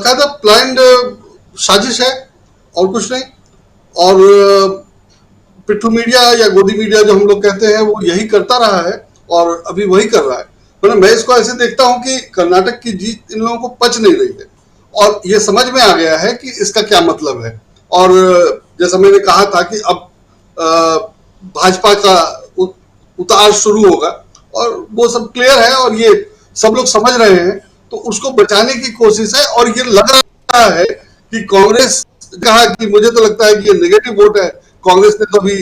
बाकायदा प्लान्ड साजिश है और कुछ नहीं। और पिट्ठू मीडिया या गोदी मीडिया जो हम लोग कहते हैं वो यही करता रहा है और अभी वही कर रहा है। मतलब मैं इसको ऐसे देखता हूं कि कर्नाटक की जीत इन लोगों को पच नहीं रही है और ये समझ में आ गया है कि इसका क्या मतलब है। और जैसा मैंने कहा था कि अब भाजपा का उतार शुरू होगा और वो सब क्लियर है और ये सब लोग समझ रहे हैं, तो उसको बचाने की कोशिश है। और ये लग रहा है कि कांग्रेस कहा कि मुझे तो लगता है कि ये नेगेटिव वोट है, कांग्रेस ने तो अभी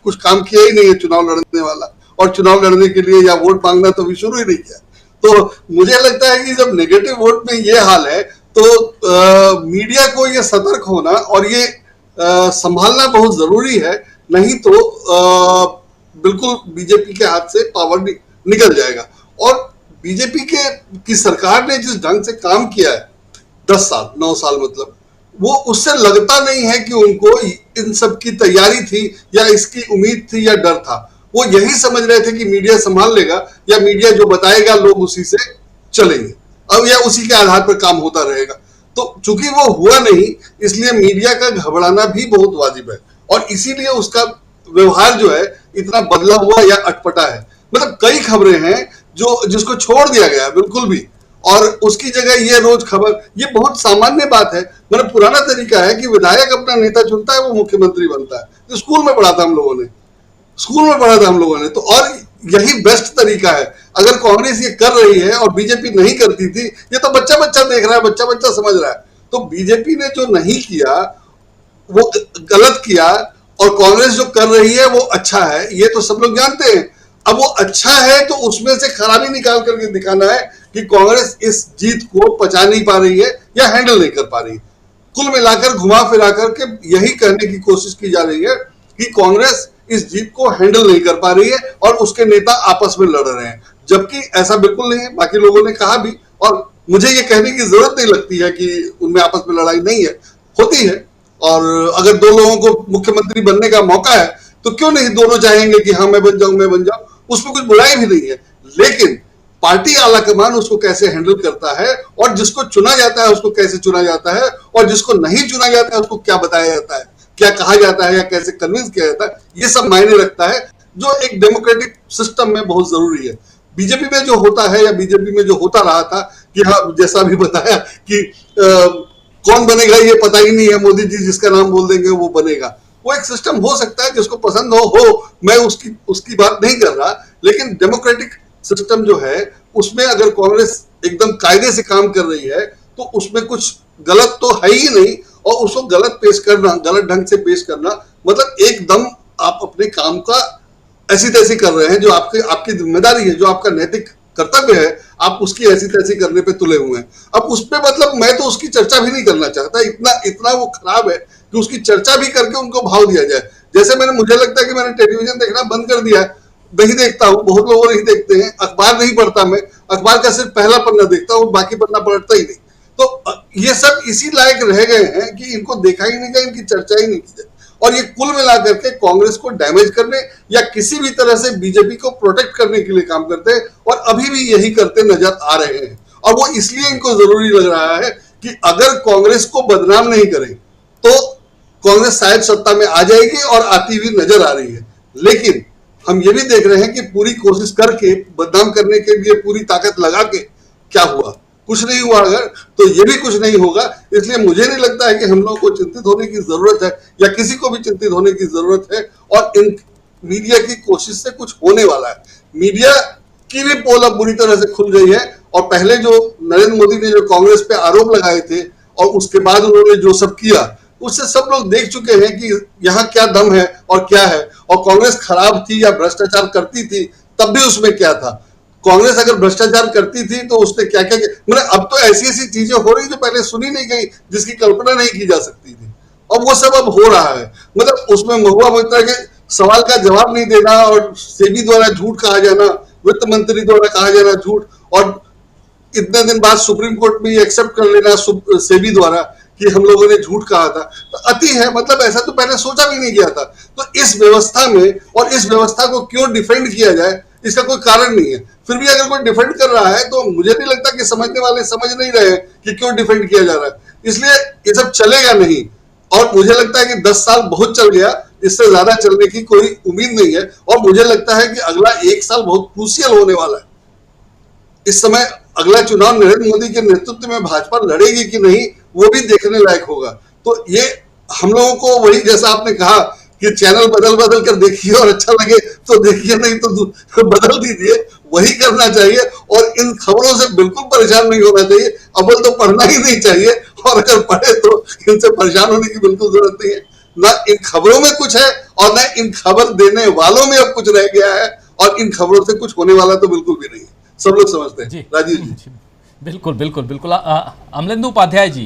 कुछ काम किया ही नहीं है चुनाव लड़ने वाला, और चुनाव लड़ने के लिए या वोट मांगना तो अभी शुरू ही नहीं किया। तो मुझे लगता है कि जब नेगेटिव वोट में ये हाल है तो मीडिया को ये सतर्क होना और ये संभालना बहुत जरूरी है, नहीं तो बिल्कुल बीजेपी के हाथ से पावर निकल जाएगा। और बीजेपी की सरकार ने जिस ढंग से काम किया है 10 साल 9 साल, मतलब वो उससे लगता नहीं है कि उनको इन सब की तैयारी थी या इसकी उम्मीद थी या डर था। वो यही समझ रहे थे कि मीडिया संभाल लेगा या मीडिया जो बताएगा लोग उसी से चलेंगे अब या उसी के आधार पर काम होता रहेगा। तो चूंकि वो हुआ नहीं, इसलिए मीडिया का घबराना भी बहुत वाजिब है और इसीलिए उसका व्यवहार जो है इतना बदला हुआ या अटपटा है। मतलब कई खबरें हैं जो जिसको छोड़ दिया गया बिल्कुल भी, और उसकी जगह ये रोज खबर, ये बहुत सामान्य बात है। मतलब पुराना तरीका है कि विधायक अपना नेता चुनता है, वो मुख्यमंत्री बनता है। तो स्कूल में पढ़ा था हम लोगों ने तो, और यही बेस्ट तरीका है। अगर कांग्रेस ये कर रही है और बीजेपी नहीं करती थी, ये तो बच्चा बच्चा देख रहा है, बच्चा बच्चा समझ रहा है। तो बीजेपी ने जो नहीं किया वो गलत किया और कांग्रेस जो कर रही है वो अच्छा है, ये तो सब लोग जानते हैं। अब वो अच्छा है तो उसमें से खराबी निकाल करके दिखाना है कि कांग्रेस इस जीत को पचा नहीं पा रही है या हैंडल नहीं कर पा रही है। कुल मिलाकर घुमा फिरा करके यही कहने की कोशिश की जा रही है कि कांग्रेस इस जीत को हैंडल नहीं कर पा रही है और उसके नेता आपस में लड़ रहे हैं, जबकि ऐसा बिल्कुल नहीं है। बाकी लोगों ने कहा भी, और मुझे ये कहने की जरूरत नहीं लगती है कि उनमें आपस में लड़ाई नहीं है, होती है। और अगर दो लोगों को मुख्यमंत्री बनने का मौका है तो क्यों नहीं दोनों चाहेंगे कि हाँ मैं बन जाऊं, उसमें कुछ बुराई भी नहीं है। लेकिन पार्टी आला कमान उसको कैसे हैंडल करता है और जिसको चुना जाता है उसको कैसे चुना जाता है और जिसको नहीं चुना जाता है उसको क्या बताया जाता है, क्या कहा जाता है या कैसे कन्विंस किया जाता है, ये सब मायने रखता है, जो एक डेमोक्रेटिक सिस्टम में बहुत जरूरी है। बीजेपी में जो होता है या बीजेपी में जो होता रहा था कि हाँ, जैसा भी बताया कि कौन बनेगा ये पता ही नहीं है, मोदी जी जिसका नाम बोल देंगे वो बनेगा। वो एक सिस्टम हो सकता है, जिसको पसंद हो, मैं उसकी बात नहीं कर रहा। लेकिन डेमोक्रेटिक सिस्टम जो है उसमें अगर कांग्रेस एकदम कायदे से काम कर रही है तो उसमें कुछ गलत तो है ही नहीं, और उसको गलत पेश करना, गलत ढंग से पेश करना, मतलब एकदम आप अपने काम का ऐसी तैसी कर रहे हैं, जो आपकी जिम्मेदारी है, जो आपका नैतिक कर्तव्य है, आप उसकी ऐसी तैसी करने पे तुले हुए हैं। अब उस पे मतलब मैं तो उसकी चर्चा भी नहीं करना चाहता, इतना वो खराब है कि उसकी चर्चा भी करके उनको भाव दिया जाए। जैसे मुझे लगता है कि मैंने टेलीविजन देखना बंद कर दिया है, नहीं देखता हूँ, बहुत लोग नहीं देखते हैं। अखबार नहीं पढ़ता, मैं अखबार का सिर्फ पहला पन्ना देखता हूँ, बाकी पन्ना पढ़ता ही नहीं। तो ये सब इसी लायक रह गए हैं कि इनको देखा ही नहीं जाए, इनकी चर्चा ही नहीं की जाए, और ये कुल मिलाकर के कांग्रेस को डैमेज करने या किसी भी तरह से बीजेपी को प्रोटेक्ट करने के लिए काम करते हैं, और अभी भी यही करते नजर आ रहे हैं। और वो इसलिए इनको जरूरी लग रहा है कि अगर कांग्रेस को बदनाम नहीं करें तो कांग्रेस शायद सत्ता में आ जाएगी, और आती हुई नजर आ रही है। लेकिन हम ये भी देख रहे हैं कि पूरी कोशिश करके बदनाम करने के लिए पूरी ताकत लगा के क्या हुआ, कुछ नहीं हुआ। अगर तो ये भी कुछ नहीं होगा। इसलिए मुझे नहीं लगता है कि हम लोगों को चिंतित होने की जरूरत है या किसी को भी चिंतित होने की जरूरत है। और इन मीडिया की कोशिश से कुछ होने वाला है। मीडिया की भी पोल अब बुरी तरह से खुल गई है, और पहले जो नरेंद्र मोदी ने जो कांग्रेस पे आरोप लगाए थे और उसके बाद उन्होंने जो सब किया, उससे सब लोग देख चुके हैं कि यहाँ क्या दम है और क्या है। और कांग्रेस खराब थी या भ्रष्टाचार करती थी तब भी उसमें क्या था। कांग्रेस अगर भ्रष्टाचार करती थी तो उसने क्या क्या, मतलब अब तो ऐसी ऐसी चीजें हो रही जो पहले सुनी नहीं गई, जिसकी कल्पना नहीं की जा सकती थी, और वो सब अब हो रहा है। मतलब उसमें महुआ मोइत्रा के सवाल का जवाब नहीं देना, और सेबी द्वारा झूठ कहा जाना, वित्त मंत्री द्वारा कहा जाना झूठ, और इतने दिन बाद सुप्रीम कोर्ट में एक्सेप्ट कर लेना सेबी द्वारा कि हम लोगों ने झूठ कहा था, तो अति है। मतलब ऐसा तो पहले सोचा भी नहीं गया था। तो इस व्यवस्था में, और इस व्यवस्था को क्यों डिफेंड किया जाए, इसका कोई कारण नहीं है। फिर भी अगर कोई डिफेंड कर रहा है तो मुझे नहीं लगता कि समझने वाले समझ नहीं रहे कि क्यों डिफेंड किया जा रहा है। इसलिए ये सब चलेगा नहीं, और मुझे लगता है कि 10 साल बहुत चल गया, इससे ज्यादा चलने की कोई उम्मीद नहीं है। और मुझे लगता है कि अगला 1 साल बहुत क्रूशियल होने वाला है। इस समय अगला चुनाव नरेंद्र मोदी के नेतृत्व में भाजपा लड़ेगी कि नहीं, वो भी देखने लायक होगा। तो ये हम लोगों को, वही जैसा आपने कहा कि चैनल बदल बदल कर देखिए और अच्छा लगे तो देखिए, नहीं तो बदल दीजिए, वही करना चाहिए। और इन खबरों से बिल्कुल परेशान नहीं होना चाहिए। अव्वल तो पढ़ना ही नहीं चाहिए, और अगर पढ़े तो इनसे परेशान होने की बिल्कुल जरूरत नहीं है। ना इन खबरों में कुछ है और ना इन खबर देने वालों में अब कुछ रह गया है, और इन खबरों से कुछ होने वाला तो बिल्कुल भी नहीं है। सब लोग समझते हैं। जी राजीव जी। जी, बिल्कुल बिल्कुल बिल्कुल। अमलेंदु उपाध्याय जी,